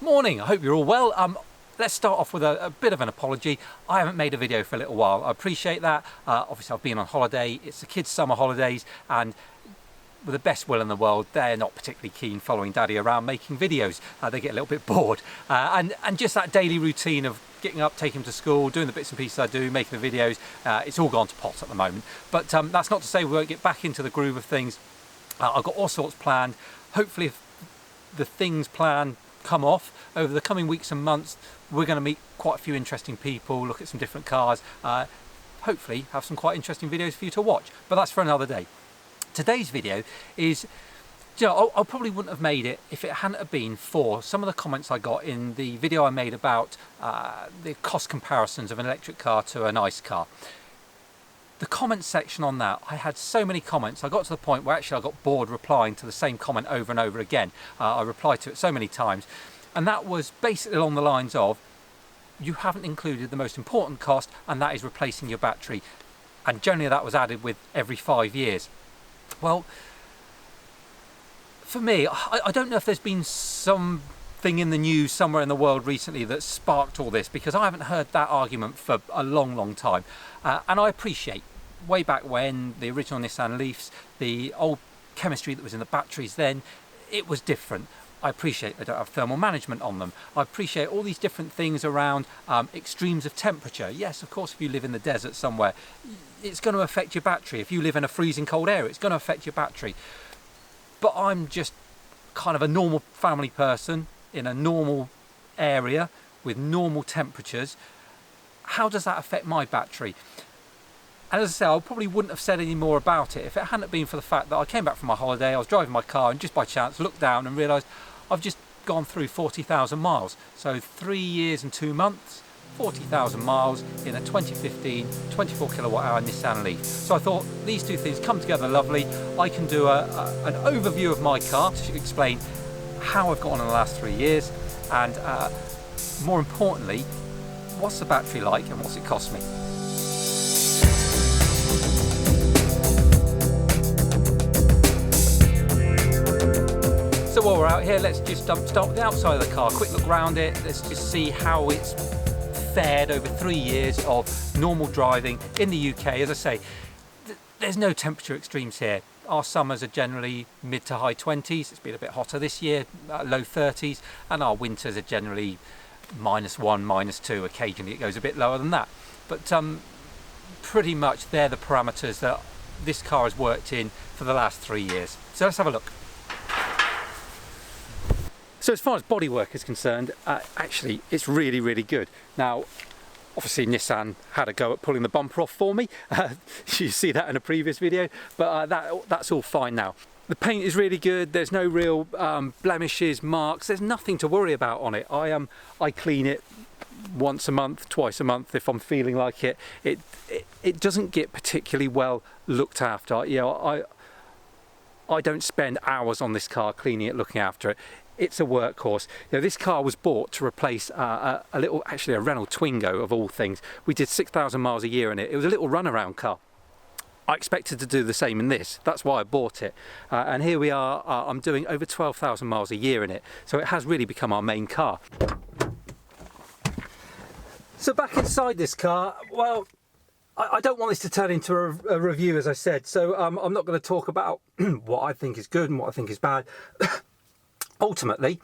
Morning, I hope you're all well. Let's start off with a bit of an apology. I haven't made a video for a little while. I appreciate that. Obviously I've been on holiday, it's the kids' summer holidays, and with the best will in the world, they're not particularly keen following daddy around making videos. They get a little bit bored. And just that daily routine of getting up, taking them to school, doing the bits and pieces I do, making the videos, it's all gone to pot at the moment. But that's not to say we won't get back into the groove of things. I've got all sorts planned. Hopefully if the things planned come off over the coming weeks and months, we're going to meet quite a few interesting people, look at some different cars, hopefully have some quite interesting videos for you to watch, but that's for another day. Today's video is, you know, I probably wouldn't have made it if it hadn't have been for some of the comments I got in the video I made about the cost comparisons of an electric car to a nice car. The comment section on that, I had so many comments. I got to the point where actually I got bored replying to the same comment over and over again. I replied to it so many times, and that was basically along the lines of, you haven't included the most important cost, and that is replacing your battery. And generally that was added with every 5 years. Well, for me, I don't know if there's been something in the news somewhere in the world recently that sparked all this, because I haven't heard that argument for a long time. And I appreciate, way back when, the original Nissan Leafs, the old chemistry that was in the batteries then, it was different. I appreciate they don't have thermal management on them. I appreciate all these different things around extremes of temperature. Yes, of course, if you live in the desert somewhere, it's going to affect your battery. If you live in a freezing cold area, it's going to affect your battery. But I'm just kind of a normal family person in a normal area with normal temperatures. How does that affect my battery? And as I say, I probably wouldn't have said any more about it if it hadn't been for the fact that I came back from my holiday, I was driving my car and just by chance looked down and realised I've just gone through 40,000 miles. So 3 years and 2 months, 40,000 miles in a 2015 24 kilowatt hour Nissan Leaf. So I thought these two things come together lovely. I can do an overview of my car to explain how I've got on in the last 3 years, and more importantly, what's the battery like and what's it cost me. So while we're out here, let's just start with the outside of the car, quick look around it, let's just see how it's fared over 3 years of normal driving in the UK. As I say, there's no temperature extremes here. Our summers are generally mid to high 20s, it's been a bit hotter this year, low 30s, and our winters are generally -1, -2, occasionally it goes a bit lower than that. But pretty much they're the parameters that this car has worked in for the last 3 years. So let's have a look. So as far as bodywork is concerned, actually it's really good. Now obviously Nissan had a go at pulling the bumper off for me. You see that in a previous video, but that's all fine now. The paint is really good, there's no real blemishes, marks, there's nothing to worry about on it. I clean it once a month, twice a month if I'm feeling like it. It doesn't get particularly well looked after. You know, I don't spend hours on this car cleaning it, looking after it. It's a workhorse. You know, this car was bought to replace actually a Renault Twingo of all things. We did 6,000 miles a year in it. It was a little runaround car. I expected to do the same in this. That's why I bought it. And here we are, I'm doing over 12,000 miles a year in it. So it has really become our main car. So back inside this car, well, I don't want this to turn into a review, as I said. So I'm not going to talk about what I think is good and what I think is bad. Ultimately,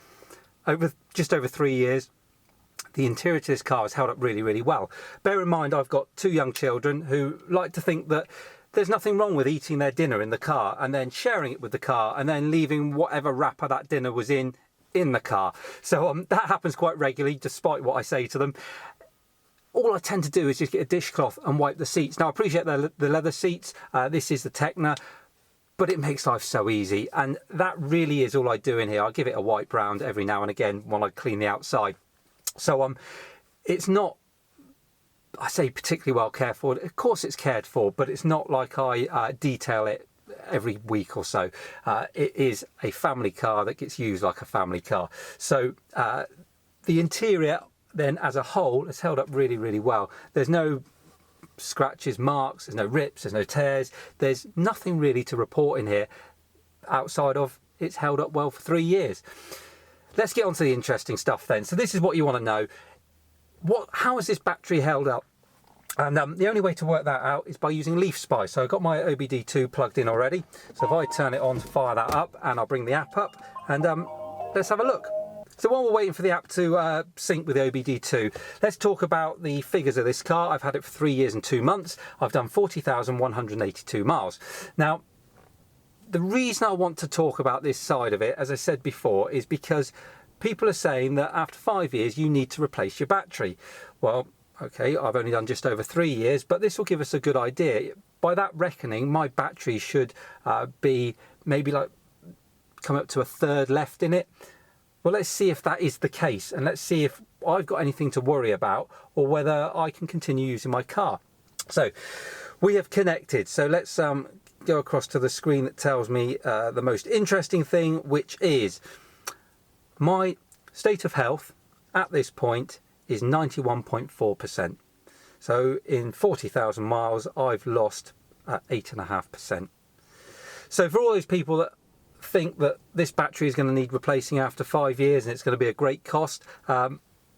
just over 3 years, the interior to this car has held up really well. Bear in mind, I've got 2 young children who like to think that there's nothing wrong with eating their dinner in the car and then sharing it with the car and then leaving whatever wrapper that dinner was in the car. So that happens quite regularly, despite what I say to them. All I tend to do is just get a dishcloth and wipe the seats. Now, I appreciate the leather seats. This is the Tecna. But it makes life so easy, and that really is all I do in here. I give it a wipe round every now and again when I clean the outside. So it's not, I say, particularly well cared for. Of course it's cared for, but it's not like I detail it every week or so. It is a family car that gets used like a family car. So the interior then as a whole has held up really well. There's no scratches, marks, there's no rips, there's no tears, there's nothing really to report in here outside of it's held up well for 3 years. let's get on to the interesting stuff then. So this is what you want to know. How is this battery held up? And the only way to work that out is by using Leaf Spy. So I've got my OBD2 plugged in already. So if I turn it on, fire that up, and I'll bring the app up, and let's have a look. So while we're waiting for the app to sync with the OBD2, let's talk about the figures of this car. I've had it for 3 years and 2 months. I've done 40,182 miles. Now, the reason I want to talk about this side of it, as I said before, is because people are saying that after 5 years you need to replace your battery. Well, okay, I've only done just over 3 years, but this will give us a good idea. By that reckoning, my battery should be maybe like come up to a third left in it. Well, let's see if that is the case, and let's see if I've got anything to worry about or whether I can continue using my car. So we have connected. So let's go across to the screen that tells me the most interesting thing, which is my state of health at this point is 91.4%. So in 40,000 miles, I've lost 8.5%. So for all those people that think that this battery is going to need replacing after 5 years and it's going to be a great cost,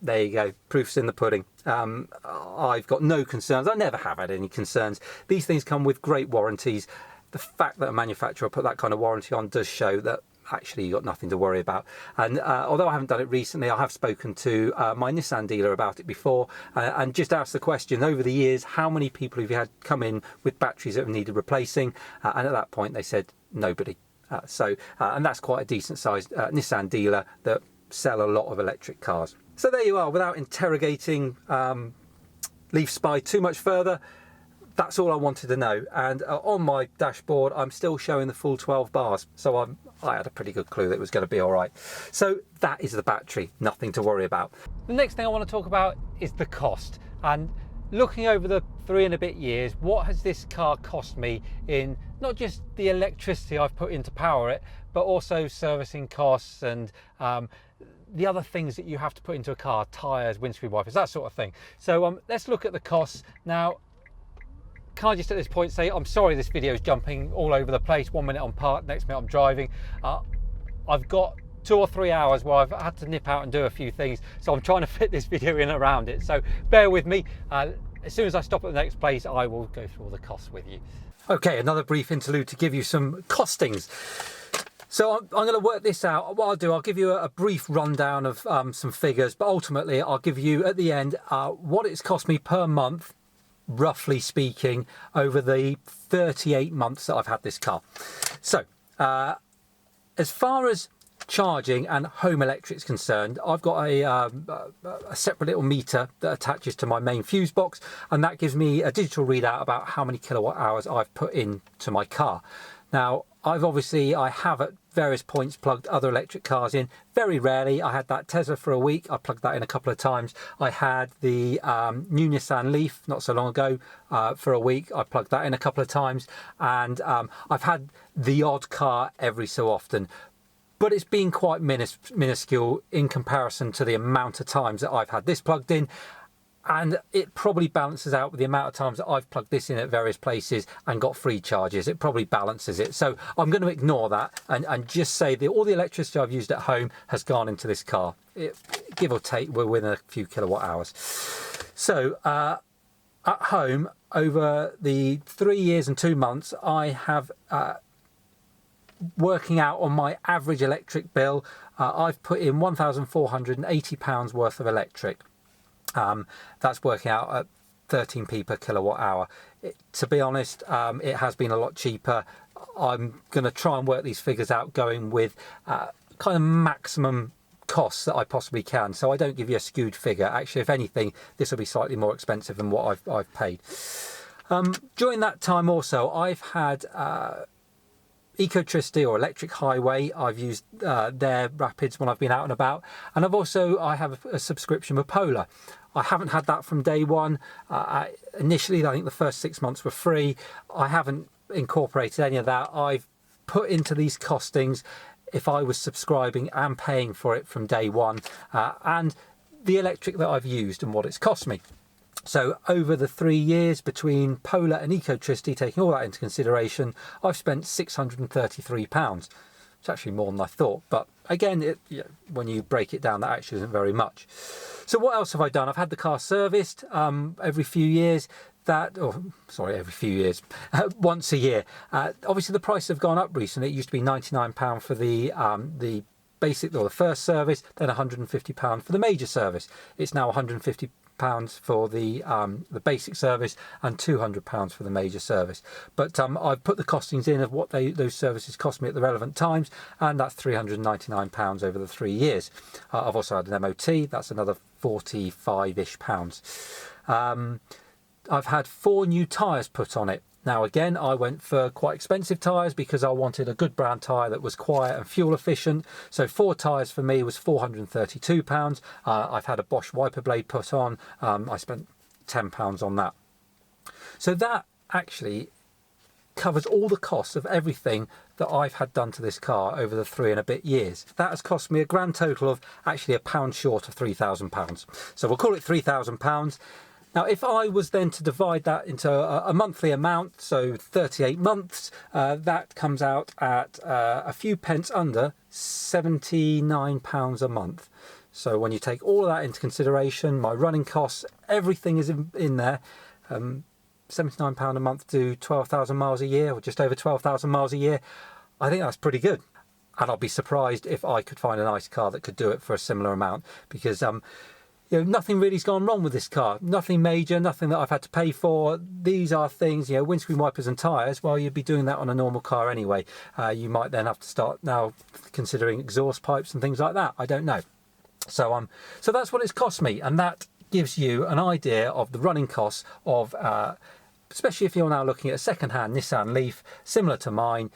there you go, proof's in the pudding. I've got no concerns. I never have had any concerns. These things come with great warranties. The fact that a manufacturer put that kind of warranty on does show that actually you've got nothing to worry about. And although I haven't done it recently, I have spoken to my Nissan dealer about it before and just asked the question, over the years, how many people have you had come in with batteries that have needed replacing? And at that point they said nobody. And that's quite a decent sized Nissan dealer that sell a lot of electric cars. So there you are. Without interrogating Leaf Spy too much further, that's all I wanted to know. And on my dashboard, I'm still showing the full 12 bars. So I had a pretty good clue that it was going to be all right. So that is the battery, nothing to worry about. The next thing I want to talk about is the cost. And looking over the 3 and a bit years, what has this car cost me in not just the electricity I've put in to power it, but also servicing costs and the other things that you have to put into a car, tyres, windscreen wipers, that sort of thing. So let's look at the costs. Now, can I just at this point say, I'm sorry this video is jumping all over the place. 1 minute I'm parked, next minute I'm driving. I've got 2 or 3 hours where I've had to nip out and do a few things, so I'm trying to fit this video in around it. So bear with me. As soon as I stop at the next place, I will go through all the costs with you. Okay, another brief interlude to give you some costings. So I'm going to work this out. What I'll do, I'll give you a brief rundown of some figures, but ultimately I'll give you at the end what it's cost me per month, roughly speaking, over the 38 months that I've had this car. So as far as charging and home electrics concerned, I've got a separate little meter that attaches to my main fuse box, and that gives me a digital readout about how many kilowatt hours I've put into my car. Now, I have at various points plugged other electric cars in. Very rarely. I had that Tesla for a week. I plugged that in a couple of times. I had the new Nissan Leaf not so long ago for a week. I plugged that in a couple of times. And I've had the odd car every so often. But it's been quite minuscule in comparison to the amount of times that I've had this plugged in. And it probably balances out with the amount of times that I've plugged this in at various places and got free charges. It probably balances it. So I'm going to ignore that and just say that all the electricity I've used at home has gone into this car. Give or take, we're within a few kilowatt hours. So at home, over the 3 years and 2 months, I have, working out on my average electric bill, I've put in £1,480 worth of electric. That's working out at 13p per kilowatt hour. To be honest, it has been a lot cheaper. I'm going to try and work these figures out going with kind of maximum costs that I possibly can, so I don't give you a skewed figure. Actually, if anything, this will be slightly more expensive than what I've paid. During that time also, I've had Ecotricity or Electric Highway. I've used their rapids when I've been out and about, and I have a subscription with Polar. I haven't had that from day one. Initially, I think the first 6 months were free. I haven't incorporated any of that. I've put into these costings if I was subscribing and paying for it from day one, and the electric that I've used and what it's cost me. So over the 3 years between Polar and Ecotricity, taking all that into consideration, I've spent £633. It's actually more than I thought, but again, when you break it down, that actually isn't very much. So what else have I done? I've had the car serviced every few years. Every few years, once a year. Obviously, the prices have gone up recently. It used to be £99 for the basic or the first service, then £150 for the major service. It's now £150 for the basic service and £200 for the major service. But I've put the costings in of what those services cost me at the relevant times, and that's £399 over the 3 years. I've also had an MOT. That's another 45-ish pounds. I've had 4 new tyres put on it. Now again, I went for quite expensive tyres because I wanted a good brand tyre that was quiet and fuel efficient. So 4 tyres for me was £432. I've had a Bosch wiper blade put on. I spent £10 on that. So that actually covers all the costs of everything that I've had done to this car over the 3 and a bit years. That has cost me a grand total of actually £1 short of £3,000. So we'll call it £3,000. Now, if I was then to divide that into a monthly amount, so 38 months, that comes out at a few pence under £79 a month. So when you take all of that into consideration, my running costs, everything is in there. £79 a month to 12,000 miles a year, or just over 12,000 miles a year. I think that's pretty good. And I'll be surprised if I could find a nice car that could do it for a similar amount, because nothing really's gone wrong with this car. Nothing major, nothing that I've had to pay for. These are things, windscreen wipers and tyres. Well, you'd be doing that on a normal car anyway. You might then have to start now considering exhaust pipes and things like that. I don't know. So that's what it's cost me, and that gives you an idea of the running costs of, especially if you're now looking at a second-hand Nissan Leaf similar to mine.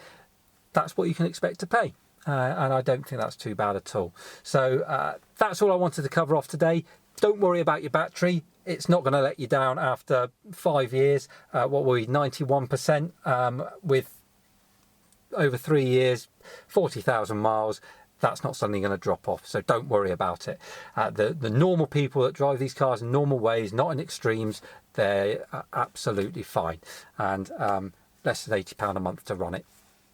That's what you can expect to pay. And I don't think that's too bad at all. So that's all I wanted to cover off today. Don't worry about your battery. It's not going to let you down after 5 years. What were we, 91% with over 3 years, 40,000 miles. That's not suddenly going to drop off. So don't worry about it. The normal people that drive these cars in normal ways, not in extremes, they're absolutely fine. And less than £80 a month to run it.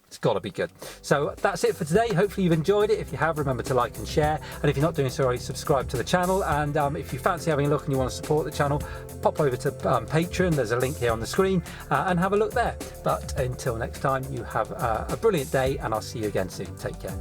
It's got to be good. So that's it for today. Hopefully you've enjoyed it. If you have, remember to like and share. And if you're not doing so already, subscribe to the channel. And if you fancy having a look and you want to support the channel, pop over to Patreon. There's a link here on the screen and have a look there. But until next time, you have a brilliant day, and I'll see you again soon. Take care.